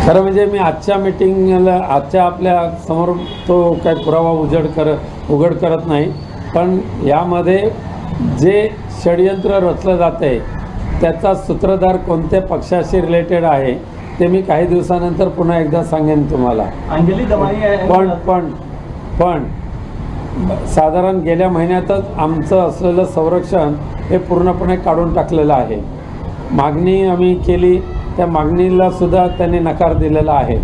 खरं म्हणजे मी आजच्या मीटिंगला आजच्या आपल्या समोर तो काय पुरावा उघड करत नाही, पण यामध्ये जे षडयंत्र रचलं जातं आहे त्याचा सूत्रधार कोणत्या पक्षाशी रिलेटेड आहे ते मी काही दिवसानंतर पुन्हा एकदा सांगेन तुम्हाला. पण साधारण गेल्या महिन्यातच आमचं असलेलं संरक्षण हे पूर्णपणे काढून टाकलेलं आहे. मागणी आम्ही केली, त्या मागणीला सुद्धा त्यांनी नकार दिलेला आहे.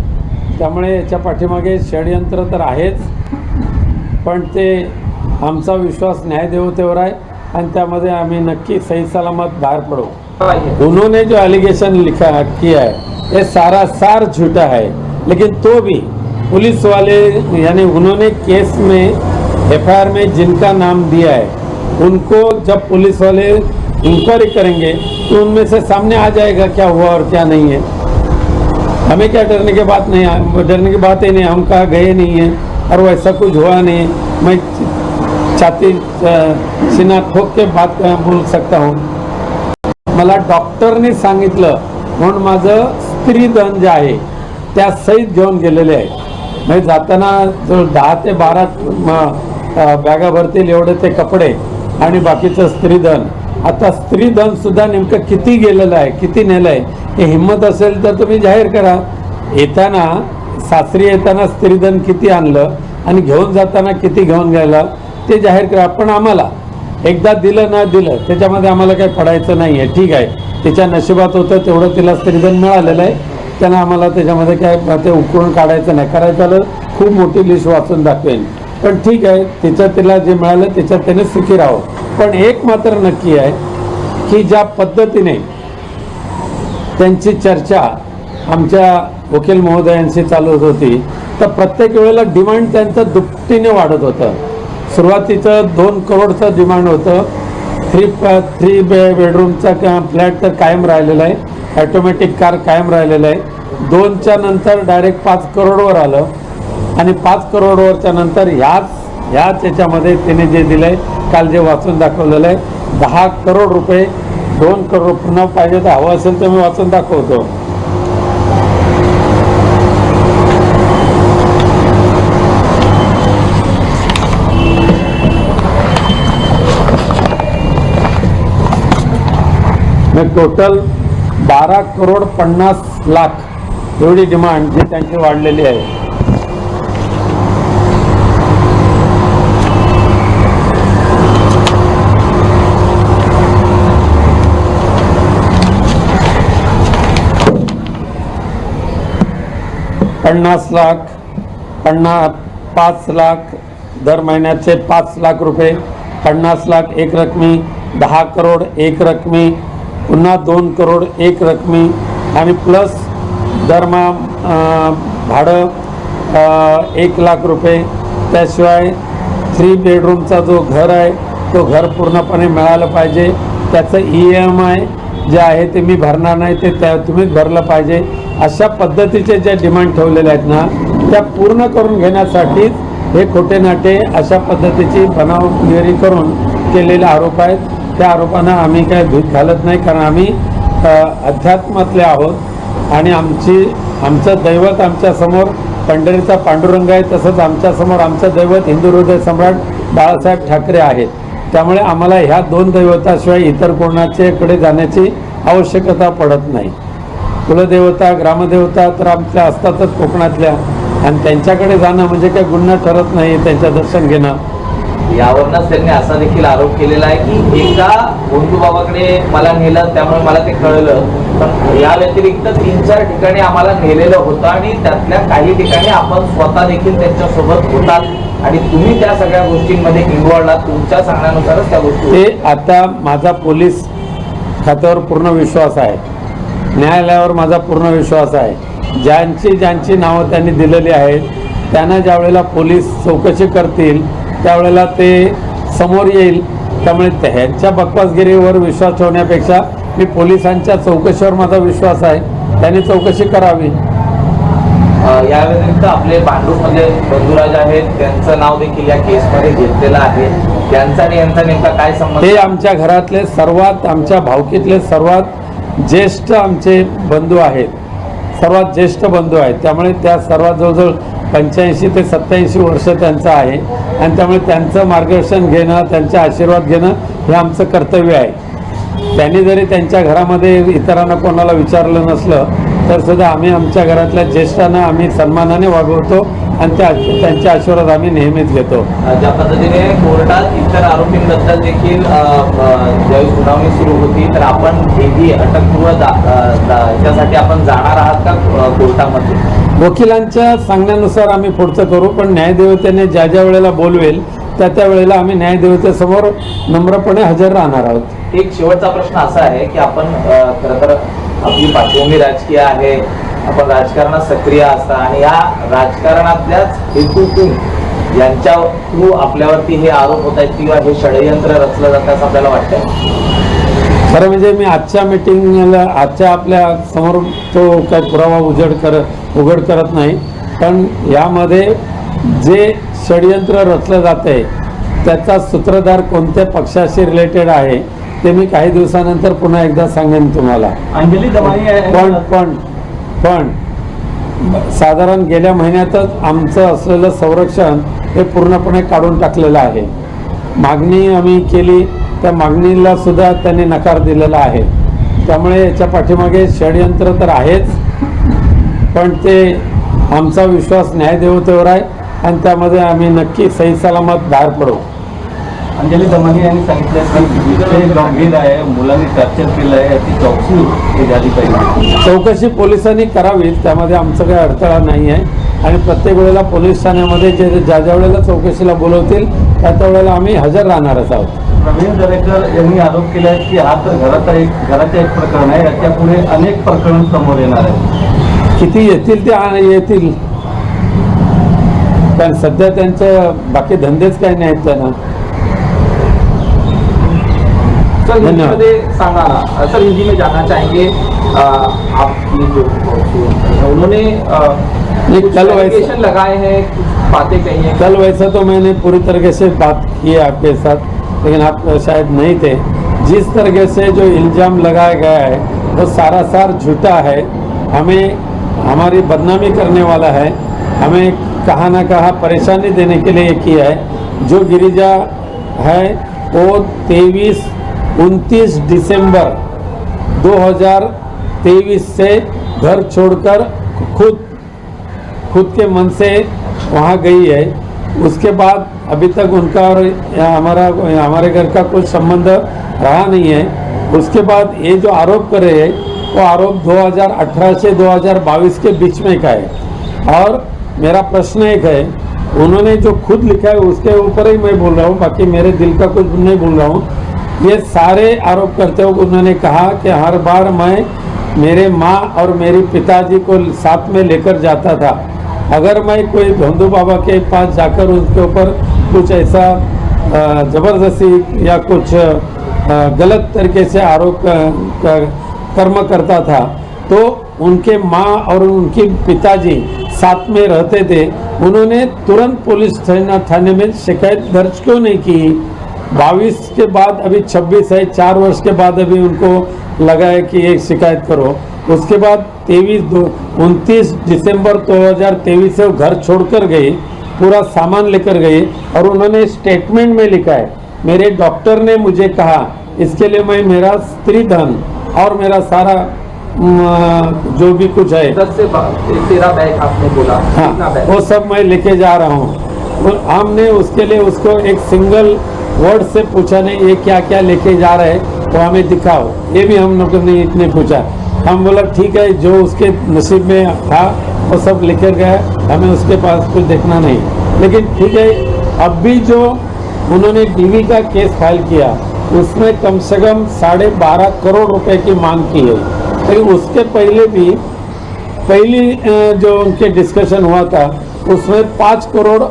त्यामुळे याच्या पाठीमागे षडयंत्र तर आहेच, पण ते आमचा विश्वास न्यायदेवतेवर आहे आणि त्यामध्ये आम्ही नक्की सही सलामत बाहर पड़ो. उन्होंने जो एलिगेशन किया है ये सारा झूठा है, लेकिन तो भी पुलिस वाले यानी उन्होंने केस में एफआईआर में जिनका नाम दिया है उनको जब पुलिस वाले इंक्वायरी करेंगे तो उनमें से सामने आ जाएगा क्या हुआ और क्या नहीं है. हमें क्या डरने की बात ही नहीं. हम कहाँ गए नहीं हैं और वैसा कुछ हुआ नहीं. मैं छाती सीना ठोक के बात बोल सकता हूँ. मला डॉक्टरने सांगितलं म्हणून माझं स्त्रीधन जे आहे त्या सहित घेऊन गेलेले आहे. म्हणजे जाताना जो 10 ते 12 बॅगा भरतील एवढे ते कपडे आणि बाकीचं स्त्रीधन. आता स्त्रीधन सुद्धा नेमकं किती गेलेलं आहे, किती नेलं आहे हे हिंमत असेल तर तुम्ही जाहीर करा. येताना सासरी येताना स्त्रीधन किती आणलं आणि घेऊन जाताना किती घेऊन गेलं ते जाहीर करा. पण आम्हाला एकदा दिलं ना दिलं त्याच्यामध्ये आम्हाला काही पडायचं नाही आहे. ठीक आहे, तिच्या नशिबात होतं तेवढं तिला स्त्रीधन मिळालेलं आहे, त्यांना आम्हाला त्याच्यामध्ये काय ते उकळून काढायचं नाही. करायचं आलं खूप मोठी लिस्ट वाचून दाखवेन, पण ठीक आहे, तिला जे मिळालं त्याच्यात त्याने सुखी राहावं. पण एक मात्र नक्की आहे की ज्या पद्धतीने त्यांची चर्चा आमच्या वकील महोदयांशी चालू होती तर प्रत्येक वेळेला डिमांड त्यांचं दुपटीने वाढत होतं. सुरुवातीचं 2 करोडचं डिमांड होतं. 3 बेडरूमचा फ्लॅट तर कायम राहिलेला आहे, ॲटोमॅटिक कार कायम राहिलेला आहे. 2च्या नंतर डायरेक्ट 5 करोडवर आलं आणि 5 करोडवरच्या नंतर ह्याच याच्यामध्ये त्याने जे दिलं आहे काल जे वाचून दाखवलेलं आहे 10 करोड रुपये. 2 करोड पुन्हा पाहिजे तर हवं असेल तर मी वाचून दाखवतो. टोटल 12 करोड 50 लाख एवढी डिमांड जी त्यांची वाढलेली आहे. $50 लाख, 5 लाख दर महिन्याचे 5 लाख रुपये, 50 लाख एक रकमी, 10 करोड एक रकमी, पुन्हा 2 करोड एक रकमी आणि प्लस दरमहा भाडं 1 लाख रुपये. त्याशिवाय 3 बेडरूमचा जो घर आहे तो घर पूर्णपणे मिळालं पाहिजे. त्याचं EMI जे आहे ते मी भरणार नाही, ते तुम्हीच भरलं पाहिजे. अशा पद्धतीचे जे डिमांड ठेवलेले आहेत ना त्या पूर्ण करून घेण्यासाठीच हे खोटे नाटे अशा पद्धतीची बनावगिरी करून केलेले आरोप आहेत. त्या आरोपांना आम्ही काय भीत घालत नाही, कारण आम्ही अध्यात्मातले आहोत आणि आमचं दैवत आमच्यासमोर पंढरीचा पांडुरंग आहे, तसंच आमच्यासमोर आमचं दैवत हिंदू हृदय सम्राट बाळासाहेब ठाकरे आहेत. त्यामुळे आम्हाला ह्या 2 दैवताशिवाय इतर कोणाच्याकडे जाण्याची आवश्यकता पडत नाही. कुलदेवता ग्रामदेवता तर आमच्या असतातच कोकणातल्या, आणि त्यांच्याकडे जाणं म्हणजे काही गुन्हा ठरत नाही त्यांचं दर्शन घेणं. यावरच त्यांनी असा देखील आरोप केलेला आहे की एका बंधुबाबाकडे मला नेलं त्यामुळे मला ते कळलं, पण या व्यतिरिक्त 3-4 ठिकाणी आम्हाला नेलेलं होतं आणि त्यातल्या काही ठिकाणी आपण स्वतः देखील त्यांच्यासोबत होतात आणि तुम्ही त्या सगळ्या गोष्टींमध्ये इन्व्हॉल्व आहात. तुमच्या सांगण्यानुसारच त्या गोष्टी. ते आता माझा पोलीस खात्यावर पूर्ण विश्वास आहे, न्यायालयावर माझा पूर्ण विश्वास आहे. ज्यांची नावं त्यांनी दिलेली आहेत त्यांना ज्यावेळेला पोलीस चौकशी करतील त्यावेळेला ते समोर येईल. त्यामुळे ह्यांच्या बकवासगिरीवर विश्वास ठेवण्यापेक्षा मी पोलिसांच्या चौकशीवर माझा विश्वास आहे, त्यांनी चौकशी करावी. या व्यतिरिक्त आपले भांडूपमधले बंधुराज आहेत त्यांचं नाव देखील या केसमध्ये घेतलेलं आहे. त्यांचा आणि यांचा नेमका काय संबंध? ते आमच्या घरातले सर्वात, आमच्या भावकीतले सर्वात ज्येष्ठ आमचे बंधू आहेत. सर्वात ज्येष्ठ बंधू आहेत, त्यामुळे त्या सर्वात जवळजवळ 85 ते 87 वर्ष त्यांचं आहे आणि त्यामुळे त्यांचं मार्गदर्शन घेणं, त्यांचे आशीर्वाद घेणं हे आमचं कर्तव्य आहे. त्यांनी जरी त्यांच्या घरामध्ये इतरांना कोणाला विचारलं नसलं तर सुद्धा आम्ही आमच्या घरातल्या ज्येष्ठांना आम्ही सन्मानाने वागवतो आणि त्यांचे आशीर्वाद आम्ही नेहमीच घेतो. ज्या पद्धतीने कोर्टात इतर आरोपींबद्दल देखील ज्यावेळी सुनावणी सुरू होती तर आपण हेही अटकपूर्व त्यासाठी आपण जाणार आहात का कोर्टामध्ये? वकिलांच्या सांगण्यानुसार आम्ही पुढचं करू, पण न्यायदेवतेने ज्या ज्या वेळेला बोलवेल त्या वेळेला आम्ही न्यायदेवतेसमोर नम्रपणे हजर राहणार आहोत. एक शेवटचा प्रश्न असा आहे की आपण खरं तर आपली पार्श्वभूमी राजकीय आहे, आपण राजकारणात सक्रिय असता आणि या राजकारणातल्याच हेतूतून यांच्या थ्रू आपल्यावरती हे आरोप होत आहेत किंवा हे षडयंत्र रचलं जातं असं आपल्याला वाटतंय? खरं म्हणजे मी आजच्या मीटिंगला आपल्या समोर तो काही पुरावा उघड करत नाही, पण यामध्ये जे षडयंत्र रचलं जात आहे त्याचा सूत्रधार कोणत्या पक्षाशी रिलेटेड आहे ते मी काही दिवसानंतर पुन्हा एकदा सांगेन तुम्हाला. अंजली दमानी पण साधारण गेल्या महिन्यातच आमचं असलेलं संरक्षण हे पूर्णपणे काढून टाकलेलं आहे. मागणी आम्ही केली, त्या मागणीला सुद्धा त्यांनी नकार दिलेला आहे. त्यामुळे याच्या पाठीमागे षडयंत्र तर आहेच, पण ते आमचा विश्वास न्यायदेवतेवर आहे आणि त्यामध्ये आम्ही नक्की सही सलामत बाहेर पडू. अंजली दमानी यांनी सांगितलं की विषय गंभीर आहे, मुलांनी कॅप्चर केलं आहे, याची चौकशी झाली पाहिजे. चौकशी पोलिसांनी करावी, त्यामध्ये आमचं काही अडथळा नाही आहे आणि प्रत्येक वेळेला पोलीस ठाण्यामध्ये ज्या वेळेला चौकशीला बोलवतील त्या वेळेला आम्ही हजर राहणारच आहोत. प्रवीण दरेकर यांनी आरोप केला आहे की हा तर घराचं एक प्रकरण आहे, याच्या पुढे अनेक प्रकरण समोर येणार आहे. किती येतील ते येतील, कारण सध्या त्यांचं बाकी धंदेच काही नाहीत त्यांना. सर हिंदी में सांगा ना, सर हिंदी में जानना चाहेंगे आप ये जो उन्होंने कुछ एलिगेशन लगाए हैं, कुछ बातें कही हैं. कल वैसा तो मैंने पूरी तरीके से बात की है आपके साथ, लेकिन आप शायद नहीं थे. जिस तरीके से जो इल्ज़ाम लगाया गया है वो सारासार झूठा है, हमें हमारी बदनामी करने वाला है, हमें कहाँ ना कहाँ परेशानी देने के लिए किया है. जो गिरिजा है वो 29 दिसंबर 2023 से घर छोड़कर खुद के मन से वहाँ गई है. उसके बाद अभी तक उनका और हमारे घर का कोई संबंध रहा नहीं है. उसके बाद ये जो आरोप कर रहे हैं वो आरोप 2018 से 2022 के बीच में का है. और मेरा प्रश्न एक है, उन्होंने जो खुद लिखा है उसके ऊपर ही मैं बोल रहा हूँ, बाकी मेरे दिल का कुछ नहीं बोल रहा हूँ. ये सारे आरोप करते हुए उन्होंने कहा कि हर बार मैं मेरे माँ और मेरे पिताजी को साथ में लेकर जाता था. अगर मैं कोई भोंदू बाबा के पास जाकर उनके ऊपर कुछ ऐसा ज़बरदस्ती या कुछ गलत तरीके से आरोप कर्म करता था तो उनके माँ और उनके पिताजी साथ में रहते थे. उन्होंने तुरंत पुलिस थाने में शिकायत दर्ज क्यों नहीं की? 22 के बाद अभी 26 है, 4 वर्ष के बाद अभी उनको लगा है कि एक शिकायत करो. उसके बाद 29 दिसंबर 2023 से वो घर छोड़कर गए, पूरा सामान लेकर गए और उन्होंने स्टेटमेंट में लिखा है, मेरे डॉक्टर ने मुझे कहा इसके लिए मैं मेरा स्त्री धन और मेरा सारा जो भी कुछ है 10 से 13 बैग आपने बोला. हाँ, वो सब मैं लेके जा रहा हूँ. हमने उसके लिए उसको एक सिंगल वर्ड से पूछा नहीं ये क्या क्या लेके जा रहे हैं, तो हमें दिखाओ, ये भी हम लोगों ने इतने पूछा. हम बोला ठीक है, जो उसके नसीब में था वो सब लेकर गया, हमें उसके पास कुछ देखना नहीं. लेकिन ठीक है, अब भी जो उन्होंने डीवी का केस फाइल किया उसमें कम से कम 12.5 करोड़ रुपए की मांग की है. लेकिन उसके पहले भी पहली जो उनके डिस्कशन हुआ था उसमें 5 करोड़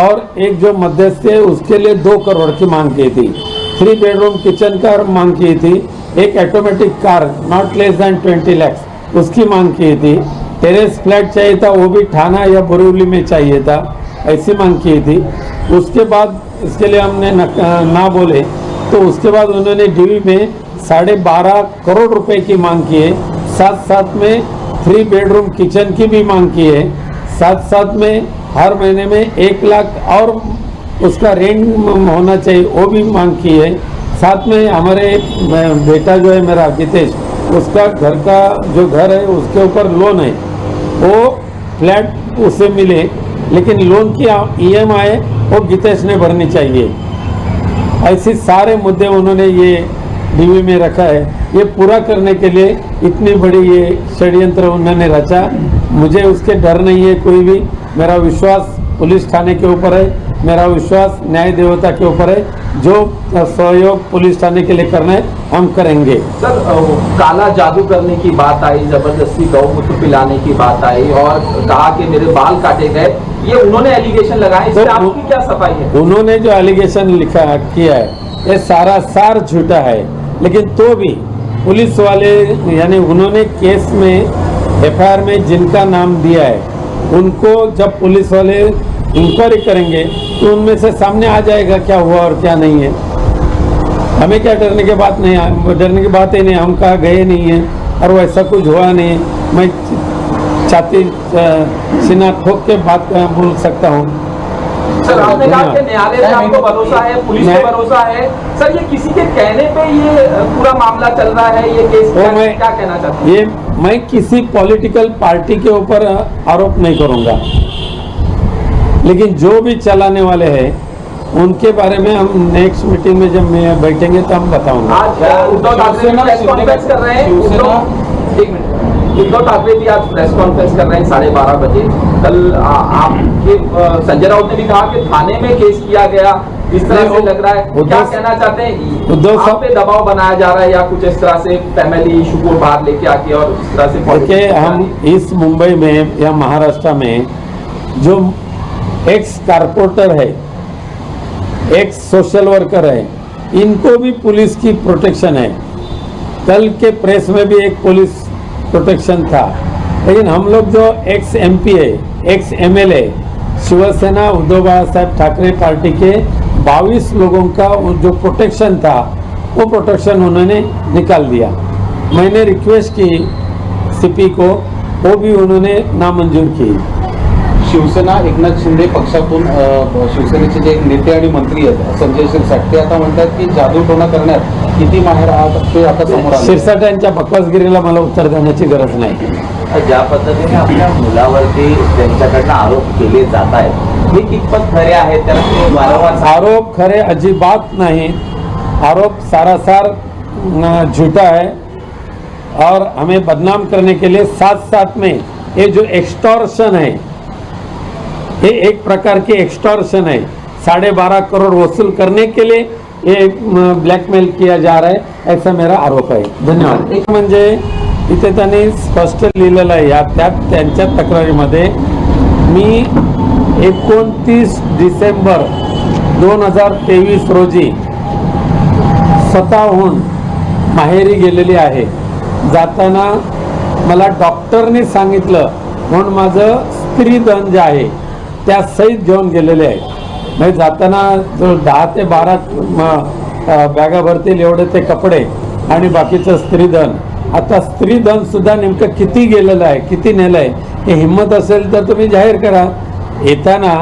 और एक जो मध्यस्थ है उसके लिए 2 करोड़ की मांग की थी. 3 बेडरूम किचन का मांग की थी. एक automatic car not less than 20 lakh उसकी मांग की थी. टेरेस फ्लैट चाहिए था, वो भी थाना या बोरीवली में चाहिए था, ऐसी मांग की थी. उसके बाद इसके लिए हमने ना बोले तो उसके बाद उन्होंने डीवी में 12.5 करोड़ रुपए की मांग की है. साथ साथ में 3 बेडरूम किचन की भी मांग की है। साथ साथ में हर महीने में 1 लाख और उसका रेंट होना चाहिए, वो भी मांग की है। साथ में हमारे बेटा जो है मेरा गीतेश, उसका घर का जो घर है उसके ऊपर लोन है, वो फ्लैट उसे मिले, लेकिन लोन की EMI वो गीतेश ने भरनी चाहिए। ऐसे सारे मुद्दे उन्होंने ये डीवी में रखा है। ये पूरा करने के लिए इतनी बड़ी ये षड्यंत्र उन्होंने रचा। मुझे उसके डर नहीं है कोई भी। मेरा विश्वास पुलिस थाने के ऊपर है, मेरा विश्वास न्याय देवता के ऊपर है। जो सहयोग पुलिस थाने के लिए करना है हम करेंगे। सर काला जादू करने की बात आई, जबरदस्ती गौमूत्र पिलाने की बात आई और कहा कि मेरे बाल काटे गए, ये उन्होंने एलिगेशन लगाए, इससे आपकी क्या सफाई है? उन्होंने जो एलिगेशन लिखा किया है ये सारा सार झूठा है, लेकिन तो भी पुलिस वाले यानी उन्होंने केस में FIR में जिनका नाम दिया है उनको जब पुलिस वाले इंक्वायरी करेंगे तो उनमें से सामने आ जाएगा क्या हुआ और क्या नहीं है। हमें क्या डरने की बात नहीं है, डरने की बात ही नहीं। हम कहाँ गए नहीं है और वैसा कुछ हुआ नहीं है। मैं छाती सीना ठोक के बात बोल सकता हूँ। सर आपने कहा कि न्यायालय पे आपको भरोसा है, पुलिस पे भरोसा है। सर ये किसी के कहने पे ये पूरा मामला चल रहा है, ये केस क्या कहना चाहते हैं? ये मैं किसी पॉलिटिकल पार्टी के ऊपर आरोप नहीं करूंगा, लेकिन जो भी चलाने वाले हैं उनके बारे में हम नेक्स्ट मीटिंग में जब मैं बैठेंगे तो हम बताऊंगा। आज उद्धव ठाकरे प्रेस कॉन्फ्रेंस कर रहे हैं। एक मिनट, उद्धव ठाकरे भी आज प्रेस कॉन्फ्रेंस कर रहे हैं 12:30 बजे। कल आपके संजय राउत ने भी कहा कि थाने में केस किया गया, इस तरह से लग रहा है। क्या कहना चाहते हैं? उद्धव आप पे दबाव बनाया जा रहा है या कुछ इस तरह से फैमिली इशू को बाहर लेके आके और इस तरह से? देखिए, हम इस मुंबई में या महाराष्ट्र में जो एक्स कारपोरेटर है, एक्स सोशल वर्कर है, इनको भी पुलिस की प्रोटेक्शन है। कल के प्रेस में भी एक पुलिस प्रोटेक्शन था, लेकिन हम लोग जो एक्स MP है, एक्स MLA, शिवसेना उद्धव साहब ठाकरे पार्टी के 22 लोगों का जो प्रोटेक्शन था वो प्रोटेक्शन उन्होंने निकाल दिया। मैंने रिक्वेस्ट की CP को, वो भी उन्होंने नामंजूर की। शिवसेना एकनाथ शिंदे पक्षातून शिवसेनेचे जे नेते आणि मंत्री आहेत संजय शिरसाट ते आता म्हणतात की जादूटोणा करण्यात किती माहेर आहात ते आता समोर आले। शिरसाट यांच्या बकवासगिरीला मला उत्तर देण्याची गरज नाही। ज्या पद्धतीने आपल्या मुलावरती त्यांच्याकडनं आरोप केले जात आहेत, हे कितपत खरे आहेत? त्याला तुम्ही वारंवार आरोप खरे अजिबात नहीं, आरोप सारासार झूठा है और हमें बदनाम करने के लिए साथ साथ में ये जो एक्सटॉर्शन है, ये एक प्रकार की एक्सटॉर्शन है। 12.5 करोड़ वसूल करने के लिए ये ब्लॅकमेल किया जा रहा है, ऐसा मेरा आरोप आहे। धन्यवाद। एक म्हणजे इथे त्यांनी स्पष्ट लिहिलेलं आहे, त्यांच्या तक्रारीमध्ये मी 29 डिसेंबर 2023 रोजी स्वतःहून माहेरी गेलेली आहे। जाताना मला डॉक्टरने सांगितलं म्हणून माझं स्त्रीधन जे आहे त्या सहित घेऊन गेलेले आहे। मी जाताना जो 10 ते 12 बॅगा भरतील एवढे ते कपडे आणि बाकीचं स्त्रीधन। आता स्त्रीधन सुद्धा नेमकं किती गेलेलं आहे, किती नेलं आहे, हे हिम्मत असेल तर तुम्ही जाहीर करा। येताना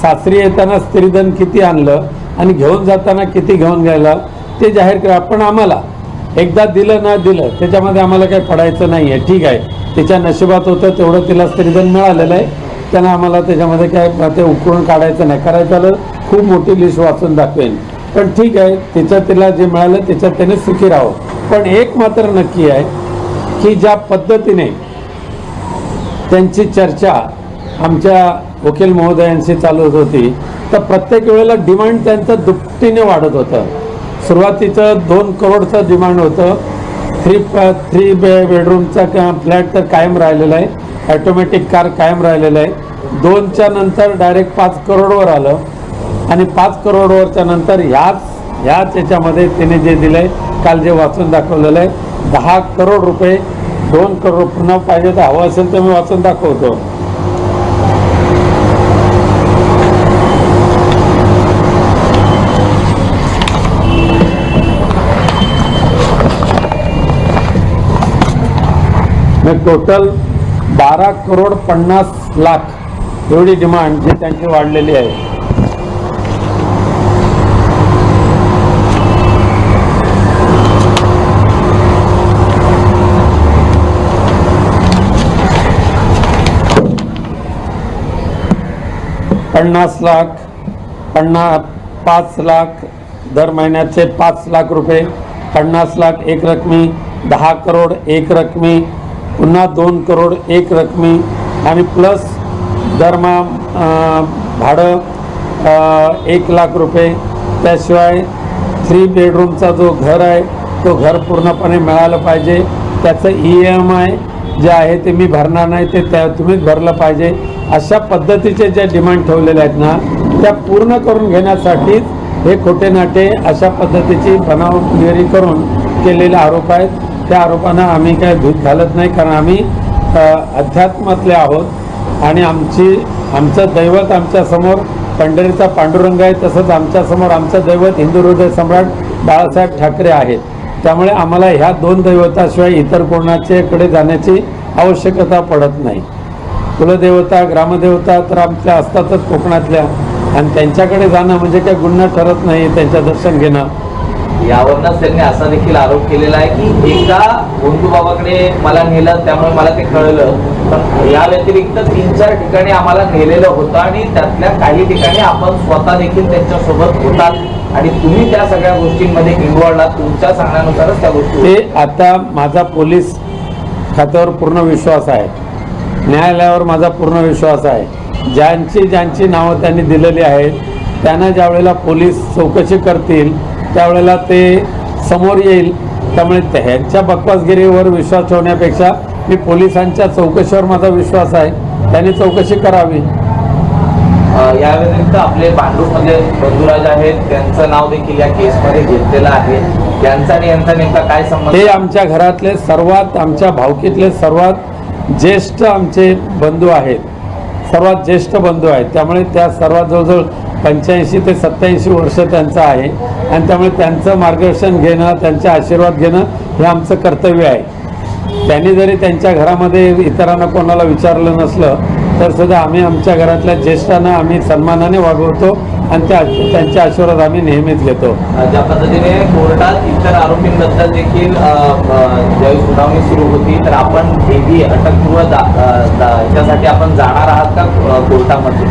सासरी येताना स्त्रीधन किती आणलं आणि घेऊन जाताना किती घेऊन गेलं ते जाहीर करा। पण आम्हाला एकदा दिलं ना दिलं त्याच्यामध्ये आम्हाला काही पडायचं नाही आहे। ठीक आहे, तिच्या नशिबात होतं तेवढं तिला स्त्रीधन मिळालेलं आहे, त्यांना आम्हाला त्याच्यामध्ये काय ते उकळून काढायचं नाही। करायचं आलं खूप मोठी लिस्ट वाचून दाखवेन, पण ठीक आहे, तिला जे मिळालं त्याच्यात त्याने सुखी राहावं। पण एक मात्र नक्की आहे की ज्या पद्धतीने त्यांची चर्चा आमच्या वकील महोदयांशी चालू होती, तर प्रत्येक वेळेला डिमांड त्यांचं दुपटीने वाढत होतं। सुरुवातीचं 2 करोडचं डिमांड होतं, 3 बेडरूमचा फ्लॅट तर कायम राहिलेला आहे, ऑटोमॅटिक कार कायम राहिलेला आहे। 2च्या नंतर डायरेक्ट 5 करोडवर आलं आणि 5 करोडवरच्या नंतर ह्याच याच्यामध्ये तिने जे दिलंय, काल जे वाचून दाखवलेलं आहे 10 करोड रुपये, 2 करोड पुन्हा पाहिजे तर हवं असेल तर मी वाचून दाखवतो। मैं टोटल 12,50,00,000 एवढी डिमांड जी त्यांची वाढलेली आहे. $50,00,000, 5,00,000 दर महिन्याचे 5,00,000 रुपये, 50,00,000 एक रकमी, 10 करोड एक रकमी, पुन्हा 2 करोड एक रकमी आणि प्लस दरमहा भाडं 1,00,000 रुपये. त्याशिवाय 3 बेडरूमचा जो घर आहे तो घर पूर्णपणे मिळालं पाहिजे. त्याचं EMI जे आहे ते मी भरणार नाही, ते तुम्हीच भरलं पाहिजे. अशा पद्धतीचे ज्या डिमांड ठेवलेल्या आहेत ना त्या पूर्ण करून घेण्यासाठीच हे खोटे नाटे अशा पद्धतीची बनावगिरी करून केलेले आरोप आहेत. त्या आरोपांना आम्ही काय धूत घालत नाही, कारण आम्ही अध्यात्मातले आहोत आणि आमचं दैवत आमच्यासमोर पंढरीचा पांडुरंग आहे. तसंच आमच्यासमोर आमचं दैवत हिंदू हृदय सम्राट बाळासाहेब ठाकरे आहेत. त्यामुळे आम्हाला ह्या 2 दैवताशिवाय इतर कोणाच्याकडे जाण्याची आवश्यकता पडत नाही. कुलदेवता ग्रामदेवता तर आपल्या असतातच कोकणातल्या, आणि त्यांच्याकडे जाणं म्हणजे काही गुन्हा ठरत नाही त्यांचं दर्शन घेणं. यावरूनच त्यांनी असा देखील आरोप केलेला आहे की एका गोंदूबाबाकडे मला नेलं त्यामुळे मला ते कळलं, पण या व्यतिरिक्त 3-4 ठिकाणी आम्हाला नेलेलं होतं आणि त्यातल्या काही ठिकाणी आपण स्वतः देखील त्यांच्यासोबत होतात आणि तुम्ही त्या सगळ्या गोष्टींमध्ये इन्व्हॉल्ड आहात. तुमच्या सांगण्यानुसारच त्या गोष्टी ते आता माझा पोलीस खात्यावर पूर्ण विश्वास आहे, न्यायालयावर माझा पूर्ण विश्वास आहे. ज्यांची नावं त्यांनी दिलेली आहेत त्यांना ज्या वेळेला पोलीस चौकशी करतील त्यावेळेला ते समोर येईल. त्यामुळे ह्यांच्या बकवासगिरीवर विश्वास ठेवण्यापेक्षा मी पोलिसांच्या चौकशीवर माझा विश्वास आहे, त्यांनी चौकशी करावी. या व्यतिरिक्त आपले भांडूपमध्ये बंधुराज आहेत, त्यांचं नाव देखील या केसमध्ये घेतलेलं आहे. त्यांचा आणि यांचा नेमका काय संबंध? ते आमच्या घरातले सर्वात, आमच्या भावकीतले सर्वात ज्येष्ठ आमचे बंधू आहेत, सर्वात ज्येष्ठ बंधू आहेत. त्यामुळे त्या सर्वात जवळजवळ 85 ते 87 वर्ष त्यांचं आहे आणि त्यामुळे त्यांचं मार्गदर्शन घेणं, त्यांचे आशीर्वाद घेणं हे आमचं कर्तव्य आहे. त्यांनी जरी त्यांच्या घरामध्ये इतरांना कोणाला विचारलं नसलं तर सुद्धा आम्ही आमच्या घरातल्या ज्येष्ठांना आम्ही सन्मानाने वागवतो आणि त्यांचे आशीर्वाद आम्ही नेहमीच घेतो. ज्या पद्धतीने कोर्टात इतर आरोपींबद्दल देखील ज्यावेळी सुनावणी सुरू होती तर आपण हेही अटकपूर्व याच्यासाठी आपण जाणार आहात का कोर्टामध्ये?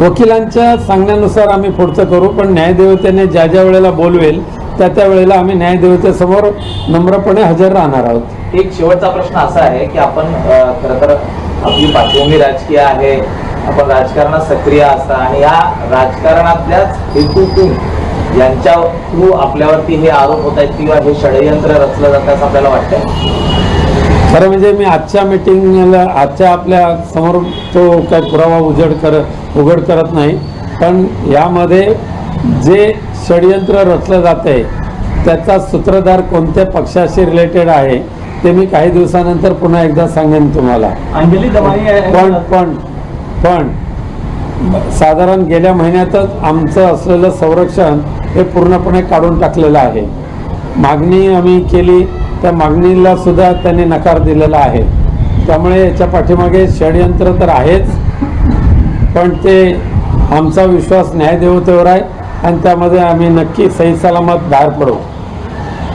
वकिलांच्या सांगण्यानुसार आम्ही पुढचं करू, पण न्यायदेवतेने ज्या ज्या वेळेला बोलवेल त्या वेळेला आम्ही न्यायदेवतेसमोर नम्रपणे हजर राहणार आहोत. एक शेवटचा प्रश्न असा आहे की आपण खरं तर आपली पार्श्वभूमी राजकीय आहे, आपण राजकारणात सक्रिय असता आणि या राजकारणातल्याच हेतूतून यांच्या थ्रू आपल्यावरती हे आरोप होत आहेत किंवा हे षडयंत्र रचलं जातं असं आपल्याला वाटतं? खरं म्हणजे मी आजच्या मीटिंगला आजच्या आपल्या समोर तो काही पुरावा उघड करत नाही, पण यामध्ये जे षडयंत्र रचलं जात आहे त्याचा सूत्रधार कोणत्या पक्षाशी रिलेटेड आहे ते मी काही दिवसानंतर पुन्हा एकदा सांगेन तुम्हाला. अंजली दमानी पण साधारण गेल्या महिन्यातच आमचं असलेलं संरक्षण हे पूर्णपणे काढून टाकलेलं आहे. मागणी आम्ही केली, त्या मागणीला सुद्धा त्यांनी नकार दिलेला आहे. त्यामुळे याच्या पाठीमागे षडयंत्र तर आहेच, पण ते आमचा विश्वास न्यायदेवतेवर आहे आणि त्यामध्ये आम्ही नक्की सही सलामत बाहेर पडू.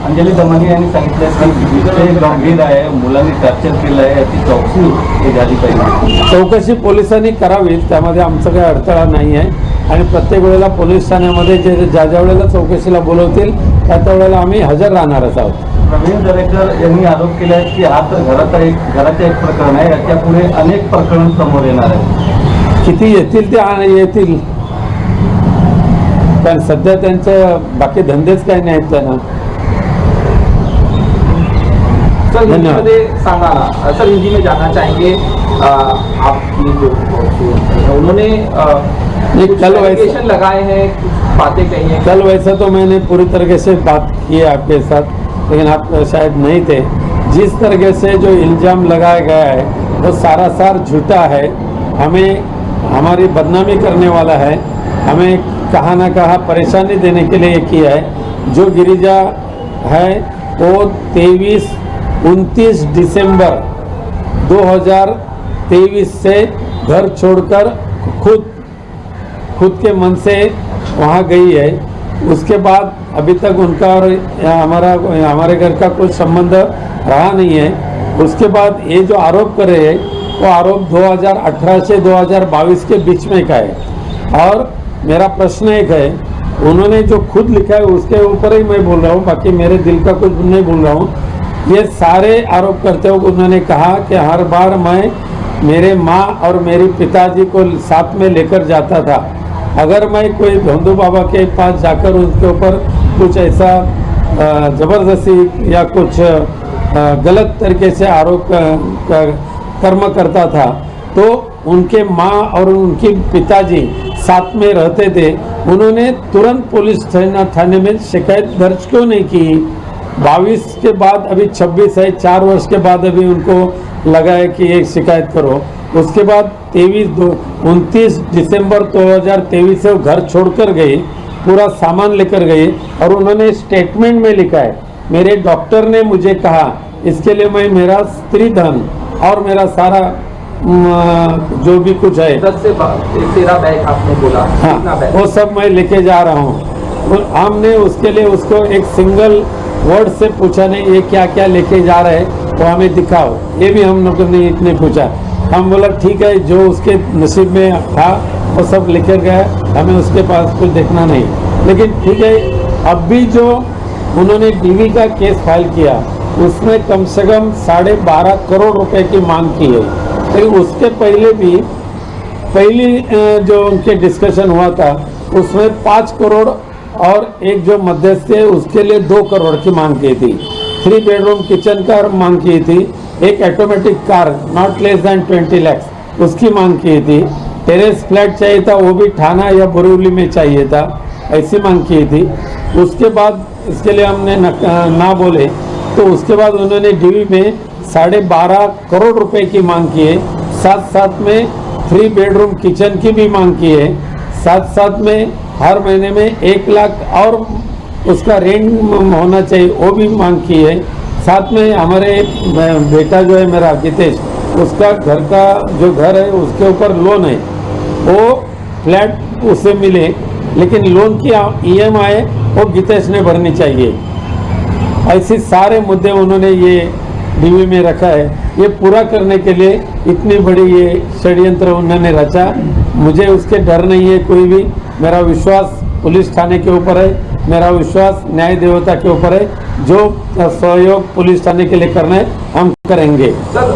अंजली दमानी यांनी सांगितलं की विषय गंभीर आहे, मुलांनी कॅप्चर केलं आहे, याची चौकशी झाली पाहिजे. चौकशी पोलिसांनी करावी, त्यामध्ये आमचं काही अडथळा नाही आहे आणि प्रत्येक वेळेला पोलीस ठाण्यामध्ये ज्या वेळेला चौकशीला बोलवतील त्या वेळेला आम्ही हजर राहणारच आहोत. प्रवीण दरेकर यांनी आरोप केला आहे की हा तर घराचं एक प्रकरण आहे, याच्या पुढे अनेक प्रकरण समोर येणार आहे. किती येतील ते येतील, पण सध्या त्यांचं बाकी धंदेच काही नाहीत त्यांना. सर हिंदी सांगा ना सर, हिंदी में जानना चाहेंगे आपकी जो उन्होंने कल एलिगेशन लगाए हैं, कुछ बातें कही हैं. कल वैसे तो मैंने पूरी तरीके से बात की है आपके साथ, लेकिन आप शायद नहीं थे. जिस तरीके से जो इल्ज़ाम लगाया गया है वो सारासार झूठा है, हमें हमारी बदनामी करने वाला है, हमें कहाँ ना कहाँ परेशानी देने के लिए किया है. जो गिरिजा है वो 23-29 दिसंबर 23 से घर छोड़कर खुद के मन से वहाँ गई है। उसके बाद अभी तक उनका और हमारे घर का कोई संबंध रहा नहीं है। उसके बाद ये जो आरोप कर रहे हैं वो आरोप 2018 से 2022 के बीच में का है। और मेरा प्रश्न एक है, उन्होंने जो खुद लिखा है उसके ऊपर ही मैं बोल रहा हूँ, बाकी मेरे दिल का कुछ नहीं बोल रहा हूँ। ये सारे आरोप करते हुए उन्होंने कहा कि हर बार मैं मेरे माँ और मेरे पिताजी को साथ में लेकर जाता था। अगर मैं कोई भोंदू बाबा के पास जाकर उनके ऊपर कुछ ऐसा ज़बरदस्ती या कुछ गलत तरीके से आरोप कर्म करता था तो उनके माँ और उनके पिताजी साथ में रहते थे, उन्होंने तुरंत पुलिस थाने में शिकायत दर्ज क्यों नहीं की? 22 के बाद अभी 26 है, 4 वर्ष के बाद अभी उनको लगा है कि एक शिकायत करो। उसके बाद 29 दिसंबर 2023 से वो घर छोड़कर गए, पूरा सामान लेकर गए और उन्होंने स्टेटमेंट में लिखा है, मेरे डॉक्टर ने मुझे कहा इसके लिए मैं मेरा स्त्री धन और मेरा सारा जो भी कुछ है 10 से 13 बैग आपने बोला, हाँ, कितना बैग? वो सब मैं लेके जा रहा हूँ। और हमने उसके लिए उसको एक सिंगल वर्ड से पूछा नहीं, ये क्या क्या लेके जा रहे हैं तो हमें दिखाओ, ये भी हम लोगों ने इतने पूछा। हम बोला ठीक है, जो उसके नसीब में था वो सब लेकर गया, हमें उसके पास कुछ देखना नहीं। लेकिन ठीक है, अब भी जो उन्होंने डीवी का केस फाइल किया उसमें कम से कम 12.5 करोड़ रुपए की मांग की है। लेकिन उसके पहले भी पहली जो उनके डिस्कशन हुआ था उसमें 5 करोड़ और एक जो मध्यस्थ है उसके लिए 2 करोड़ की मांग की थी। 3 बेडरूम किचन का मांग की थी, एक automatic car not less than 20 lakh उसकी मांग की थी। टेरेस फ्लैट चाहिए था, वो भी थाना या बोरीवली में चाहिए था, ऐसी मांग की थी। उसके बाद इसके लिए हमने ना बोले तो उसके बाद उन्होंने डीवी में 12.5 करोड़ रुपए की मांग की है। साथ में 3 बेडरूम किचन की भी मांग की है। साथ में हर महीने में 1 लाख और उसका रेंट होना चाहिए, वो भी मांग की है। साथ में हमारे बेटा जो है मेरा गितेश, उसका घर का जो घर है उसके ऊपर लोन है, वो फ्लैट उसे मिले, लेकिन लोन की EMI वो गितेश ने भरनी चाहिए। ऐसे सारे मुद्दे उन्होंने ये डीवी में रखा है। ये पूरा करने के लिए इतनी बड़ी ये षड्यंत्र उन्होंने रचा। मुझे उसके डर नहीं है कोई भी, मेरा विश्वास पुलिस थाने के ऊपर है, मेरा विश्वास न्याय देवता के ऊपर है। जो सहयोग पुलिस थाने के लिए करना है हम करेंगे। सर